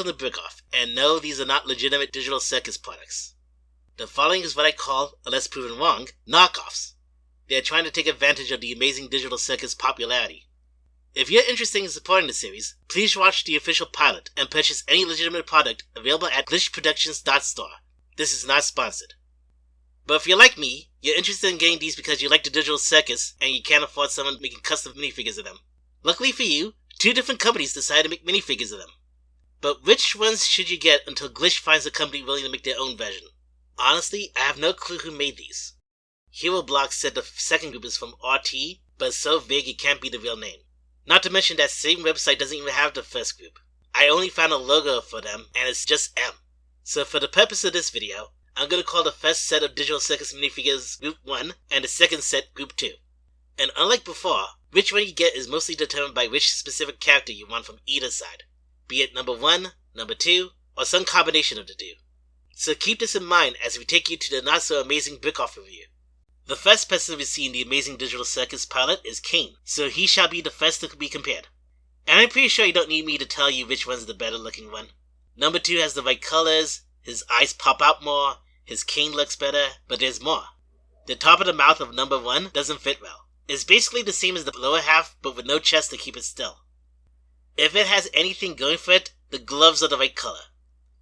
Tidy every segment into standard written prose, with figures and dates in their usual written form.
the brick off, and no, these are not legitimate Digital Circus products. The following is what I call, unless proven wrong, knockoffs. They are trying to take advantage of the amazing Digital Circus popularity. If you're interested in supporting the series, please watch the official pilot and purchase any legitimate product available at glitchproductions.store. This is not sponsored. But if you're like me, you're interested in getting these because you like the Digital Circus and you can't afford someone making custom minifigures of them. Luckily for you, 2 different companies decided to make minifigures of them. But which ones should you get until Glitch finds a company willing to make their own version? Honestly, I have no clue who made these. HeroBlock said the second group is from RT, but it's so vague it can't be the real name. Not to mention that same website doesn't even have the first group. I only found a logo for them, and it's just M. So for the purpose of this video, I'm going to call the first set of Digital Circus minifigures Group 1, and the second set Group 2. And unlike before, which one you get is mostly determined by which specific character you want from either side, be it number 1, number 2, or some combination of the two. So keep this in mind as we take you to the not-so-amazing brick-off review. The first person we see in the amazing Digital Circus pilot is Kane, so he shall be the first to be compared. And I'm pretty sure you don't need me to tell you which one's the better-looking one. Number 2 has the right colors, his eyes pop out more, his cane looks better, but there's more. The top of the mouth of number 1 doesn't fit well. It's basically the same as the lower half, but with no chest to keep it still. If it has anything going for it, the gloves are the right color.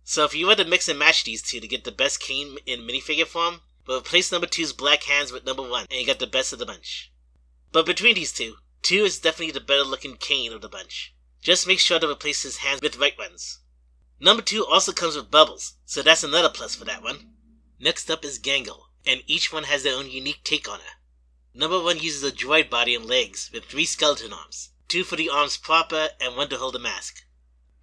So if you were to mix and match these two to get the best Kane in minifigure form, we'll replace number 2's black hands with number 1, and you got the best of the bunch. But between these two, 2 is definitely the better looking Kane of the bunch. Just make sure to replace his hands with right ones. Number 2 also comes with bubbles, so that's another plus for that one. Next up is Gangle, and each one has their own unique take on her. Number 1 uses a droid body and legs with 3 skeleton arms, 2 for the arms proper and 1 to hold the mask.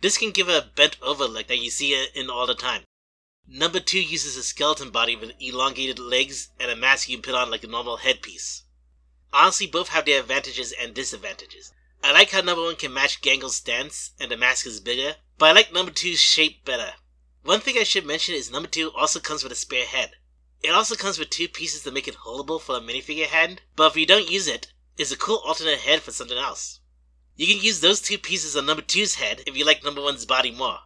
This can give her a bent over look that you see in all the time. Number 2 uses a skeleton body with elongated legs and a mask you can put on like a normal headpiece. Honestly, both have their advantages and disadvantages. I like how number 1 can match Gangle's stance and the mask is bigger, but I like number 2's shape better. One thing I should mention is number 2 also comes with a spare head. It also comes with 2 pieces to make it holdable for a minifigure hand, but if you don't use it, it's a cool alternate head for something else. You can use those 2 pieces on number 2's head if you like number 1's body more.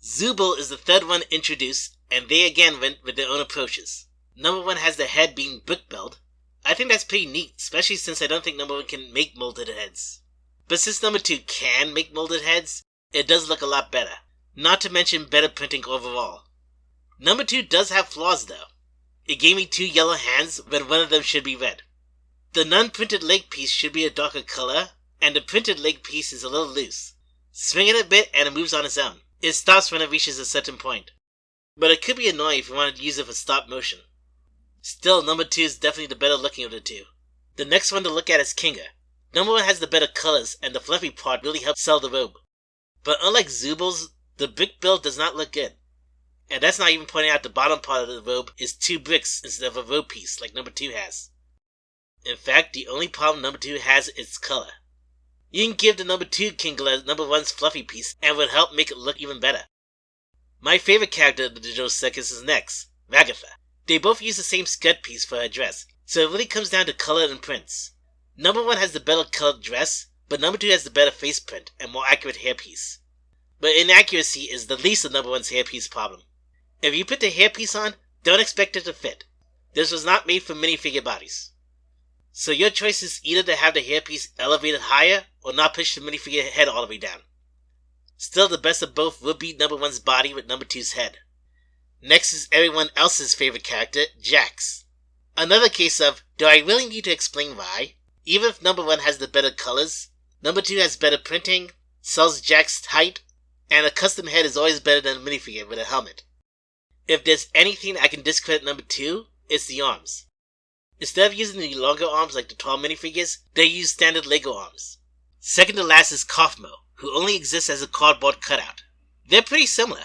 Zooble is the third one introduced, and they again went with their own approaches. Number 1 has the head being brick-built. I think that's pretty neat, especially since I don't think number 1 can make molded heads. But since number 2 can make molded heads, it does look a lot better. Not to mention better printing overall. Number 2 does have flaws though. It gave me 2 yellow hands when one of them should be red. The non-printed leg piece should be a darker color, and the printed leg piece is a little loose. Swing it a bit and it moves on its own. It stops when it reaches a certain point. But it could be annoying if you wanted to use it for stop motion. Still, number 2 is definitely the better looking of the two. The next one to look at is Kinga. Number 1 has the better colors and the fluffy part really helps sell the robe. But unlike Zooble's, the brick build does not look good. And that's not even pointing out the bottom part of the robe is 2 bricks instead of a robe piece like number 2 has. In fact, the only problem number 2 has is its color. You can give the number 2 Kingler number 1's fluffy piece and it would help make it look even better. My favorite character of the Digital Circus is next, Ragatha. They both use the same skirt piece for her dress, so it really comes down to color and prints. Number 1 has the better colored dress, but number 2 has the better face print and more accurate hairpiece. But inaccuracy is the least of number 1's hairpiece problem. If you put the hairpiece on, don't expect it to fit. This was not made for minifigure bodies. So your choice is either to have the hairpiece elevated higher or not push the minifigure head all the way down. Still, the best of both would be number 1's body with number 2's head. Next is everyone else's favorite character, Jax. Another case of, do I really need to explain why? Even if number 1 has the better colors, number 2 has better printing, sells Jax tight, and a custom head is always better than a minifigure with a helmet. If there's anything I can discredit number 2, it's the arms. Instead of using the longer arms like the tall minifigures, they use standard Lego arms. Second to last is Kaufmo, who only exists as a cardboard cutout. They're pretty similar.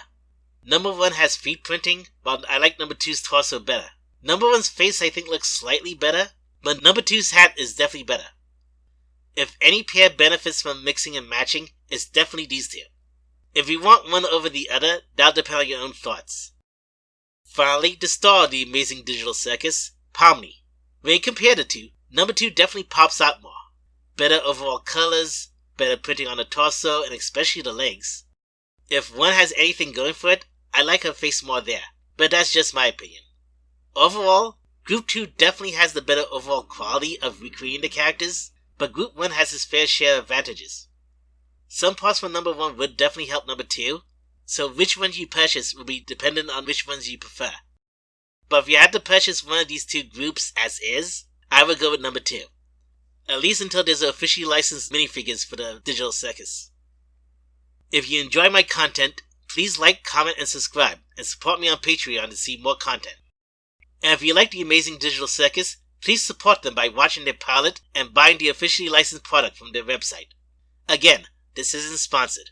Number 1 has feet printing, while I like number 2's torso better. Number 1's face I think looks slightly better, but number 2's hat is definitely better. If any pair benefits from mixing and matching, it's definitely these two. If you want one over the other, that'll depend on your own thoughts. Finally, the star of the amazing Digital Circus, Pomni. When you compare the two, number 2 definitely pops out more. Better overall colors, better printing on the torso and especially the legs. If one has anything going for it, I like her face more there, but that's just my opinion. Overall, Group 2 definitely has the better overall quality of recreating the characters, but Group 1 has its fair share of advantages. Some parts from number 1 would definitely help number 2, so which ones you purchase will be dependent on which ones you prefer. But if you had to purchase one of these two groups as is, I would go with number 2. At least until there's officially licensed minifigures for the Digital Circus. If you enjoy my content, please like, comment, and subscribe, and support me on Patreon to see more content. And if you like the Amazing Digital Circus, please support them by watching their pilot and buying the officially licensed product from their website. Again, this isn't sponsored.